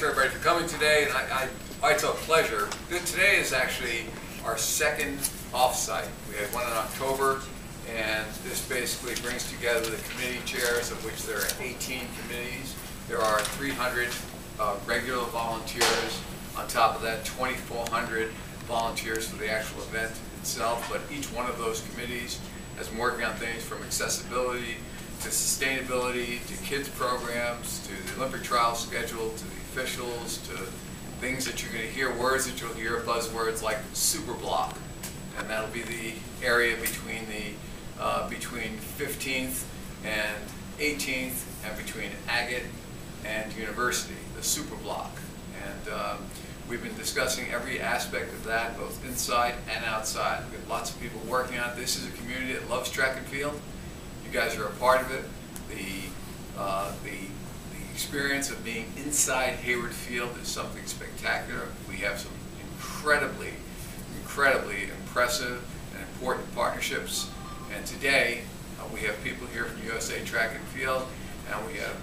for everybody for coming today, and it's a pleasure. Today is actually our second off-site. We had one in October, and this basically brings together the committee chairs, of which there are 18 committees. There are 300 regular volunteers. On top of that, 2,400 volunteers for the actual event itself, but each one of those committees has been working on things from accessibility to sustainability, to kids programs, to the Olympic trial schedule, to the officials, to things that you're going to hear, words that you'll hear, buzzwords like super block. And that'll be the area between the between 15th and 18th, and between Agate and University, the super block. And we've been discussing every aspect of that, both inside and outside. We've got lots of people working on it. This is a community that loves track and field. You guys are a part of it. The experience of being inside Hayward Field is something spectacular. We have some incredibly impressive and important partnerships. And today we have people here from USA Track and Field, and we have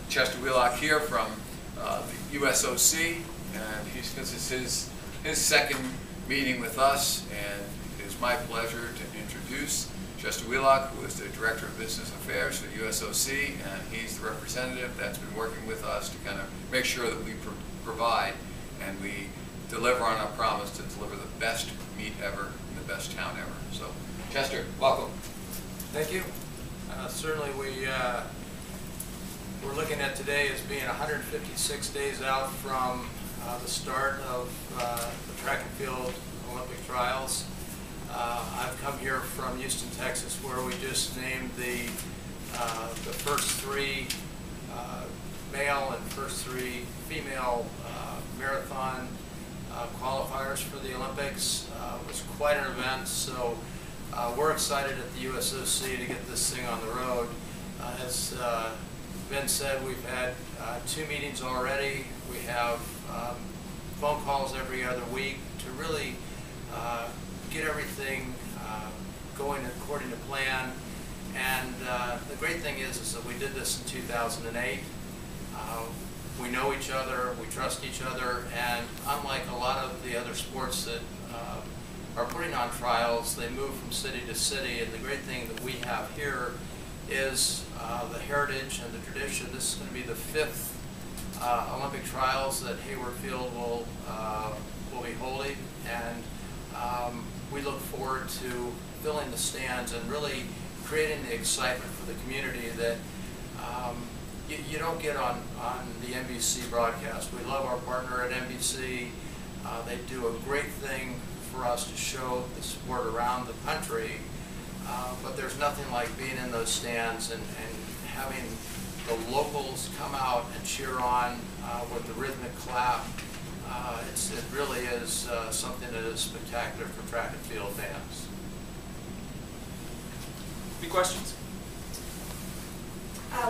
Chester Wheelock here from the USOC, and this is his second meeting with us, and it is my pleasure to introduce Chester Wheelock, who is the Director of Business Affairs for USOC, and he's the representative that's been working with us to kind of make sure that we provide and we deliver on our promise to deliver the best meet ever in the best town ever. So, Chester, welcome. Thank you. Certainly we're looking at today as being 156 days out from the start of the track and field Olympic trials. I've come here from Houston, Texas, where we just named the first three male and first three female marathon qualifiers for the Olympics. It was quite an event, so we're excited at the USOC to get this thing on the road. As Ben said, we've had 2 meetings already. We have phone calls every other week to really get everything going according to plan. And the great thing is that we did this in 2008. We know each other, we trust each other, and unlike a lot of the other sports that are putting on trials, they move from city to city. And the great thing that we have here is the heritage and the tradition. This is going to be the 5th Olympic trials that Hayward Field will be holding, and we look forward to filling the stands and really creating the excitement for the community that you don't get on the NBC broadcast. We love our partner at NBC. They do a great thing for us to show the sport around the country, but there's nothing like being in those stands and having the locals come out and cheer on with the rhythmic clap. It really is something that is spectacular for track and field fans. Any questions?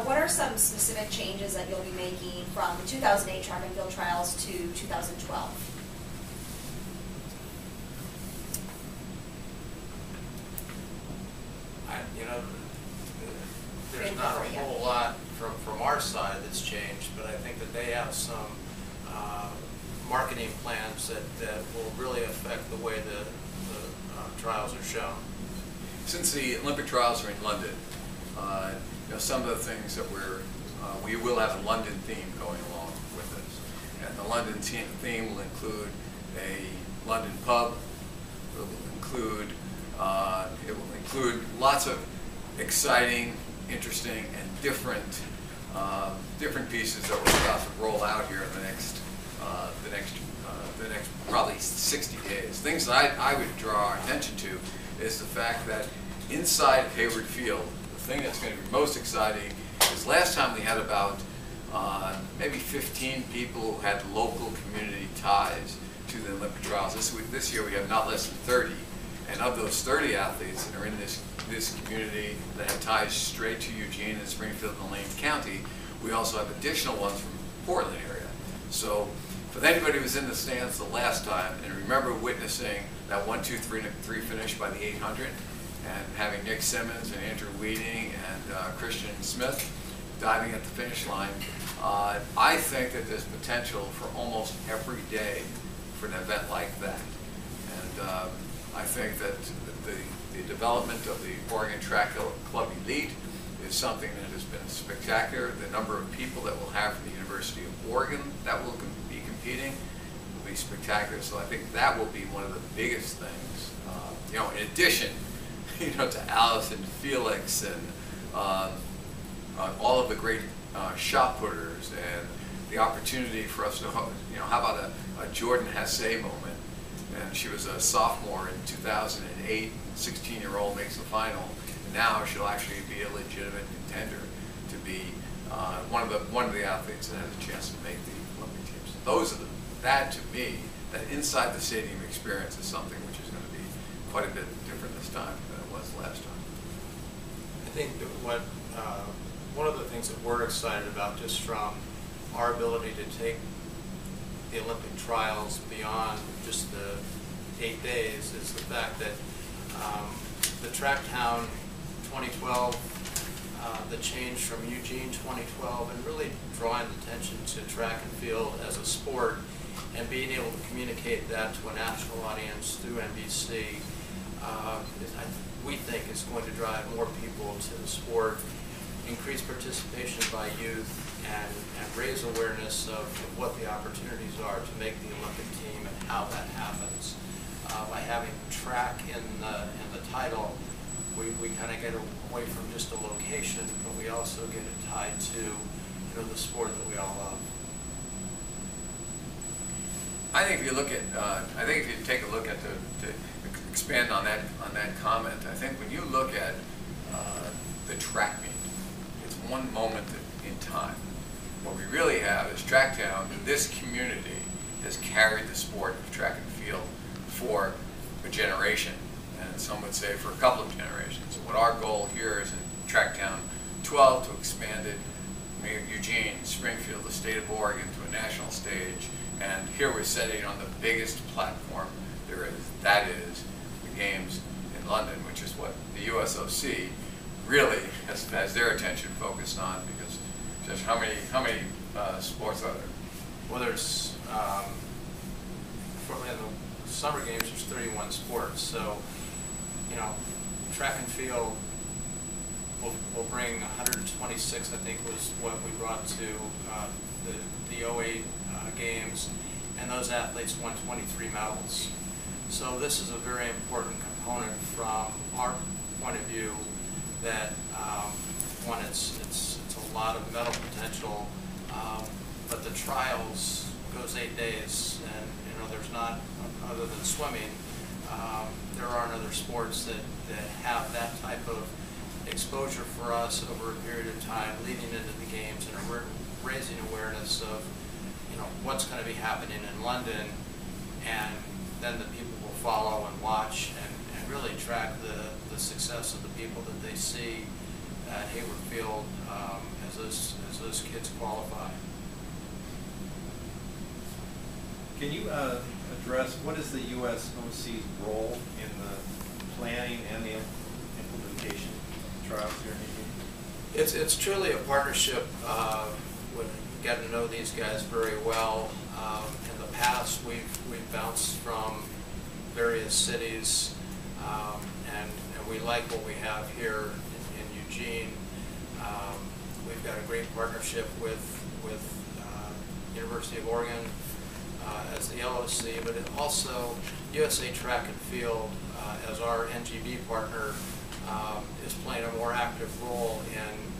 What are some specific changes that you'll be making from the 2008 track and field trials to 2012? There's not a whole lot from our side that's changed, but I think that they have some marketing plans that will really affect the way the trials are shown. Since the Olympic trials are in London, some of the things that we will have a London theme going along with this, and the London theme will include a London pub. It will include lots of exciting, interesting, and different pieces that we're about to roll out here in the next probably 60 days. Things that I would draw our attention to is the fact that inside Hayward Field, the thing that's going to be most exciting is last time we had about maybe 15 people who had local community ties to the Olympic trials. This year we have not less than 30. And of those 30 athletes that are in this community that have ties straight to Eugene and Springfield and Lane County, we also have additional ones from the Portland area. So for anybody who was in the stands the last time and remember witnessing that 1, 2, 3 finish by the 800 and having Nick Simmons and Andrew Weeding and Christian Smith diving at the finish line, I think that there's potential for almost every day for an event like that. And I think that the development of the Oregon Track Club Elite is something that has been spectacular. The number of people that we'll have from the University of Oregon that will be competing will be spectacular. So I think that will be one of the biggest things. You know, in addition, you know, to Alice and Felix and all of the great shot putters and the opportunity for us to, you know, how about a Jordan Hasse moment? And she was a sophomore in 2008, 16-year-old makes the final. And now she'll actually be a legitimate contender to be one of the athletes that has a chance to make the Olympic teams. Those are that to me, that inside the stadium experience is something which is going to be quite a bit different this time than it was last time. I think that one of the things that we're excited about, just from our ability to take the Olympic trials beyond just the 8 days, is the fact that the TrackTown 2012, the change from Eugene 2012, and really drawing attention to track and field as a sport and being able to communicate that to a national audience through NBC, we think is going to drive more people to the sport, increase participation by youth, and raise awareness of what the opportunities are to make the Olympic team and how that happens. By having track in the title, we kind of get away from just a location, but we also get it tied to, you know, the sport that we all love. I think if you look at, I think if you take a look at to expand on that comment, I think when you look at the track meet, it's one moment in time. What we really have is TrackTown. This community has carried the sport of track and field for a generation, and some would say for a couple of generations. And what our goal here is in TrackTown12 to expand it, Eugene, Springfield, the state of Oregon, to a national stage. And here we're setting on the biggest platform there is. That is the games in London, which is what the USOC really has their attention focused on, because just how many sports are there? Well, there's in the summer games, there's 31 sports. So, you know, track and field will bring 126, I think, was what we brought to the 08 games, and those athletes won 23 medals. So this is a very important component from our point of view, that one, it's a lot of medal potential, but the trials goes 8 days, and you know, there's not, other than swimming, there aren't other sports that have that type of exposure for us over a period of time leading into the games, and raising awareness of, you know, what's going to be happening in London, and then the people will follow and watch and really track the success of the people that they see at Hayward Field as those kids qualify. Can you address what is the USOC's role in the planning and the implementation trials here in Eugene? It's truly a partnership. We've gotten to know these guys very well. In the past, we've bounced from various cities, and we like what we have here in Eugene. We've got a great partnership with University of Oregon as the LOC, but it also USA Track and Field as our NGB partner is playing a more active role in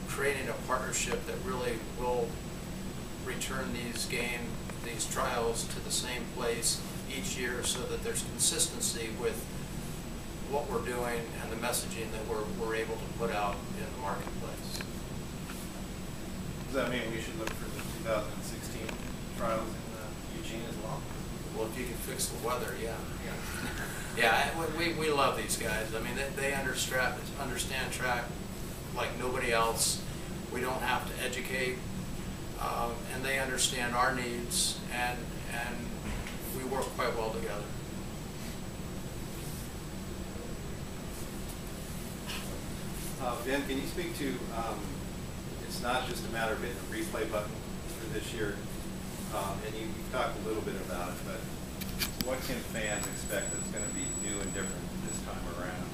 creating a partnership that really will return these trials to the same place each year, so that there's consistency with what we're doing and the messaging that we're able to put out in the marketplace. Does that mean we should look for the 2016 trials in Eugene as well? Well, if you can fix the weather, yeah. Yeah, we love these guys. I mean, they understand track like nobody else. We don't have to educate, and they understand our needs, and we work quite well together. Ben, can you speak to, it it's not just a matter of hitting the replay button for this year. And you talked a little bit about it, but what can fans expect that's going to be new and different this time around?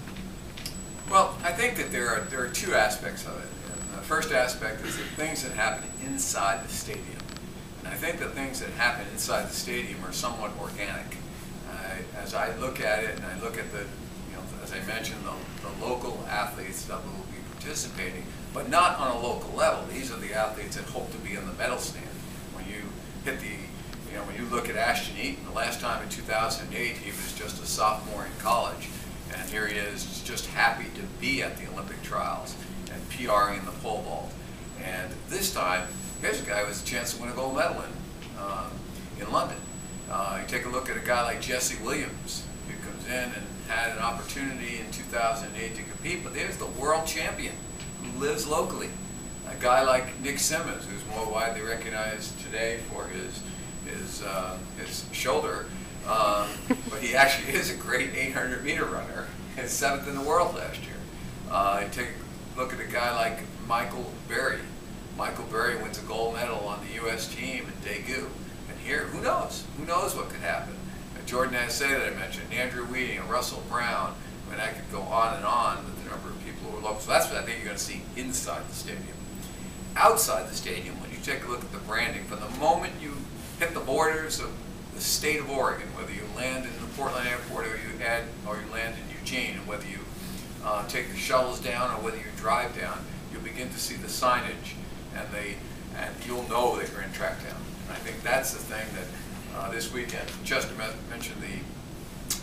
Well, I think that there are two aspects of it. And the first aspect is the things that happen inside the stadium. And I think the things that happen inside the stadium are somewhat organic. As I look at it, and I look at the, as I mentioned, the local athletes that will be participating, but not on a local level. These are the athletes that hope to be in the medal stand. When you hit the, when you look at Ashton Eaton, the last time in 2008, he was just a sophomore in college, and here he is, just happy to be at the Olympic trials and PRing in the pole vault. And this time, here's a guy with a chance to win a gold medal in London. You take a look at a guy like Jesse Williams, who comes in and had an opportunity in 2008 to compete, but there's the world champion who lives locally. A guy like Nick Simmons, who's more widely recognized today for his shoulder, but he actually is a great 800-meter runner. He's 7th in the world last year. You take a look at a guy like Michael Berry. Michael Berry wins a gold medal on the U.S. team in Daegu. And here, who knows? Who knows what could happen? Jordan Assay that I mentioned, Andrew Weeding, and Russell Brown. I mean, I could go on and on with the number of people who are local. So that's what I think you're going to see inside the stadium. Outside the stadium, when you take a look at the branding, from the moment you hit the borders of the state of Oregon, whether you land in the Portland airport or you land in Eugene, and whether you take the shuttles down or whether you drive down, you'll begin to see the signage, and you'll know that you're in TrackTown. And I think that's the thing that this weekend, Chester mentioned the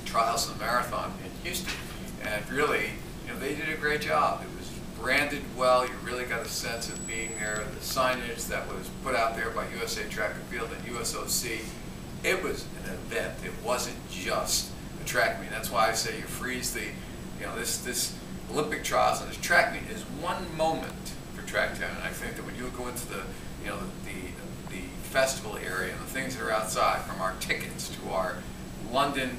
trials of the marathon in Houston, and really, they did a great job. It was branded well. You really got a sense of being there. The signage that was put out there by USA Track and Field and USOC, it was an event. It wasn't just a track meet. That's why I say you freeze the, this Olympic trials and this track meet is one moment for TrackTown. And I think that when you go into the, the festival area and the things that are outside, from our tickets to our London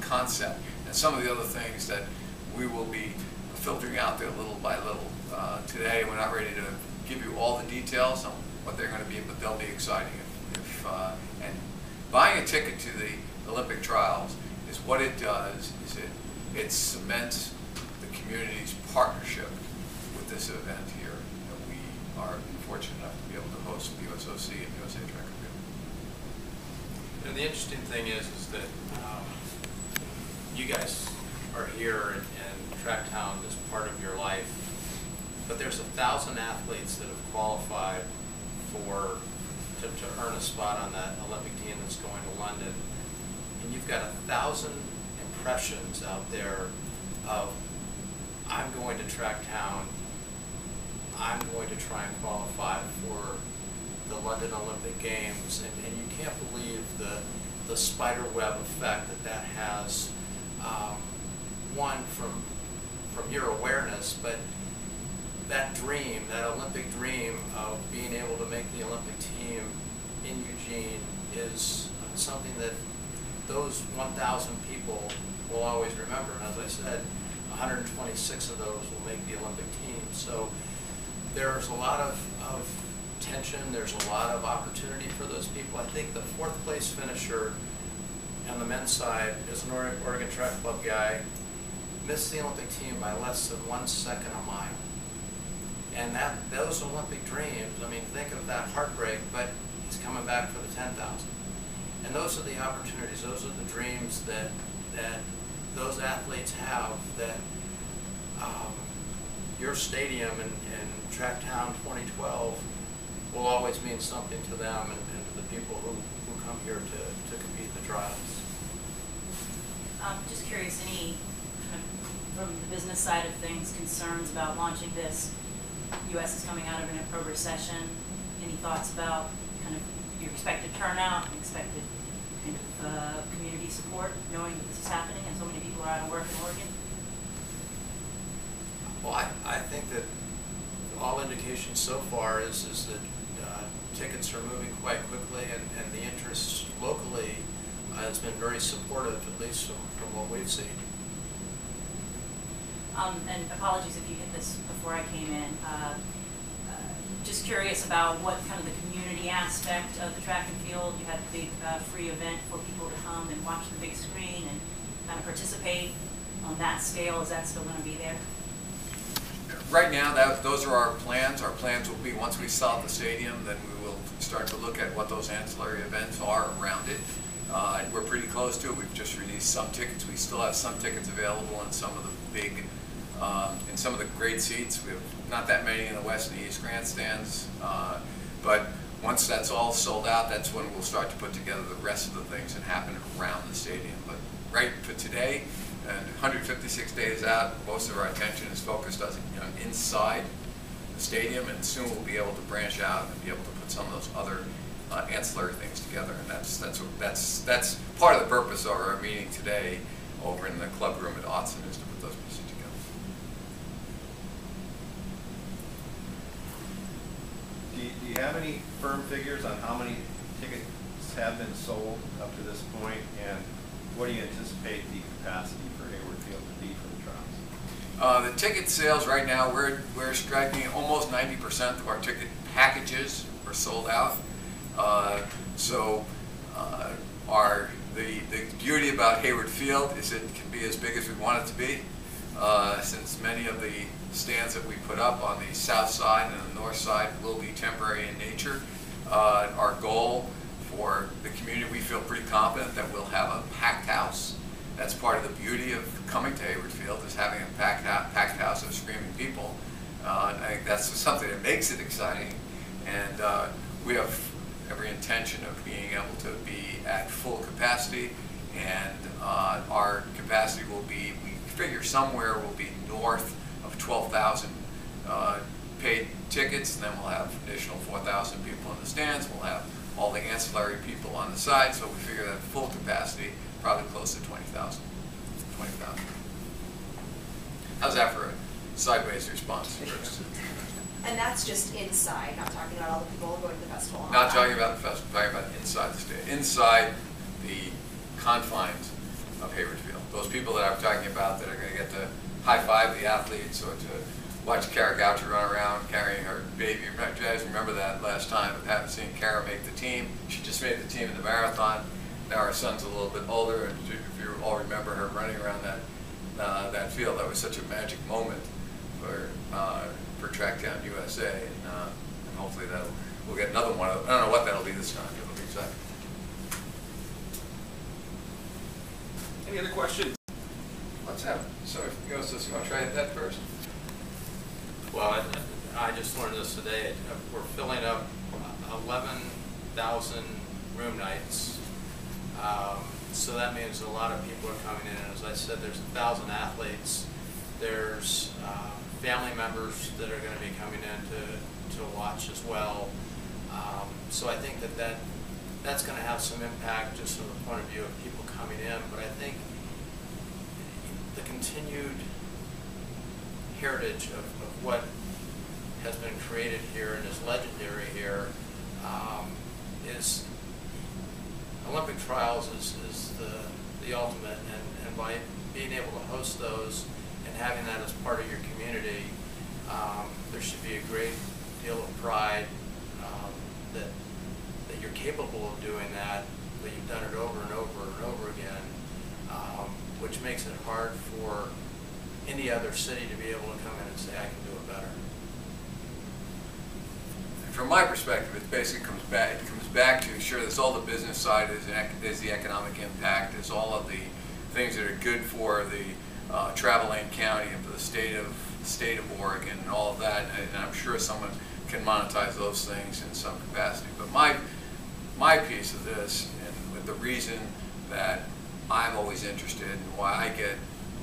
concept and some of the other things that we will be filtering out there little by little. Today, we're not ready to give you all the details on what they're going to be, but they'll be exciting. And buying a ticket to the Olympic trials is what it does. Is it cements the community's partnership with this event here. We are fortunate enough to be able to host the USOC and USA Track and Field. And the interesting thing is that you guys are here and TrackTown is part of your life, but there's 1,000 athletes that have qualified to earn a spot on that Olympic team that's going to London, and you've got 1,000 impressions out there of, I'm going to TrackTown, I'm going to try and qualify for the London Olympic Games, and you can't believe the spider web effect that has, one from your awareness, but that dream, that Olympic dream of being able to make the Olympic team in Eugene is something that those 1,000 people will always remember. And as I said, 126 of those will make the Olympic team. So there's a lot of tension, there's a lot of opportunity for those people. I think the 4th place finisher on the men's side is an Oregon Track Club guy, missed the Olympic team by less than 1 second a mile. And those Olympic dreams, I mean, think of that heartbreak, but he's coming back for the 10,000. And those are the opportunities, those are the dreams that those athletes have, that your stadium and TrackTown 2012 will always mean something to them and to the people who come here to compete in the trials. Just curious, any kind of, from the business side of things, concerns about launching this? U.S. is coming out of an pro recession. Any thoughts about kind of your expected turnout and expected kind of community support, knowing that this is happening and so many people are out of work in Oregon? Well, I think that all indications so far is that tickets are moving quite quickly, and the interest locally has been very supportive, at least from what we've seen. And apologies if you hit this before I came in. just curious about what kind of the community aspect of the track and field. You had a big free event for people to come and watch the big screen and kind of participate on that scale. Is that still going to be there? Right now, those are our plans. Our plans will be, once we sell the stadium, then we will start to look at what those ancillary events are around it. We're pretty close to it. We've just released some tickets. We still have some tickets available in some of the big, in some of the great seats. We have not that many in the West and the East grandstands, but once that's all sold out, that's when we'll start to put together the rest of the things that happen around the stadium. But right for today, and 156 days out, most of our attention is focused on inside the stadium, and soon we'll be able to branch out and be able to put some of those other ancillary things together. And that's part of the purpose of our meeting today over in the club room at Autzen, is to put those pieces together. Do you have any firm figures on how many tickets have been sold up to this point, and what do you anticipate the capacity for Hayward Field to be for the trials? The ticket sales right now, we're striking almost 90% of our ticket packages are sold out. The beauty about Hayward Field is it can be as big as we want it to be, since many of the stands that we put up on the south side and the north side will be temporary in nature. Our goal for the community, we feel pretty confident that we'll have a packed house. That's part of the beauty of coming to Hayward Field, is having a packed house of screaming people. I think that's something that makes it exciting, and we have every intention of being able to be at full capacity, and our capacity will be, we figure somewhere will be north of 12,000 paid tickets, and then we'll have additional 4,000 people in the stands. We'll have all the ancillary people on the side, so we figure that full capacity probably close to 20,000. How's that for a sideways response? And that's just inside, not talking about all the people going to the festival. Not talking about the festival, talking about inside the stadium, inside the confines of Hayward Field. Those people that I'm talking about that are going to get to high-five the athletes, or to watch Kara Goucher run around carrying her baby. You guys remember that last time? I haven't seen Kara make the team. She just made the team in the marathon. Now our son's a little bit older, and if you all remember her running around that field, that was such a magic moment for TrackTown USA, and hopefully we'll get another one. I don't know what that'll be this time. It'll be exciting. Any other questions? Let's have it. So if you want to try that first? Well, I just learned this today. We're filling up 11,000 room nights. So that means a lot of people are coming in. And as I said, there's 1,000 athletes. There's family members that are going to be coming in to watch as well. So I think that's going to have some impact just from the point of view of people coming in. But I think the continued heritage of what has been created here and is legendary here is Olympic trials is the ultimate, and by being able to host those and having that as part of your community, there should be a great deal of pride that you're capable of doing that you've done it over and over and over again, which makes it hard for any other city to be able to come in and say, I can do it better. From my perspective, it basically comes back to, sure, there's all the business side, there's the economic impact, there's all of the things that are good for the Travel Lane County and for the state of Oregon and all of that, and I'm sure someone can monetize those things in some capacity. But my piece of this, and with the reason that I'm always interested and why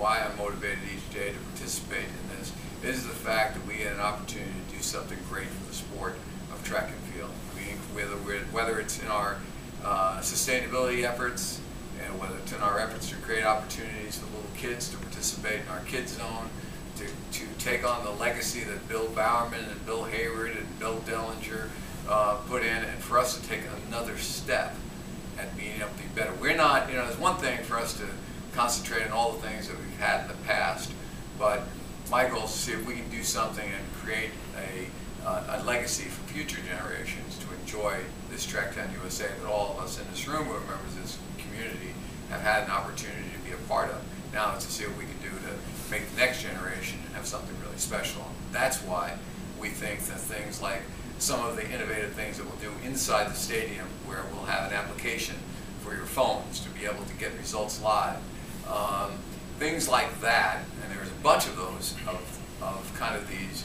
I'm motivated each day to participate in this, is the fact that we get an opportunity to do something great for the sport of track and field. I mean, whether it's in our sustainability efforts, and whether it's in our efforts to create opportunities for little kids to participate in our Kids Zone, to take on the legacy that Bill Bowerman and Bill Hayward and Bill Dillinger put in, and for us to take another step at being able to be better. We're not, there's one thing for us to concentrate on all the things that we've had in the past, but my goal is to see if we can do something and create a a legacy for future generations to enjoy this TrackTown USA that all of us in this room who are members of this community have had an opportunity to be a part of. Now it's to see what we can do to make the next generation have something really special. That's why we think that things like some of the innovative things that we'll do inside the stadium, where we'll have an application for your phones to be able to get results live. Things like that, and there's a bunch of those of kind of these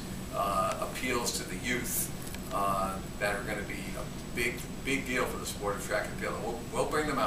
appeals to the youth that are going to be a big deal for the sport of track and field. And we'll bring them out.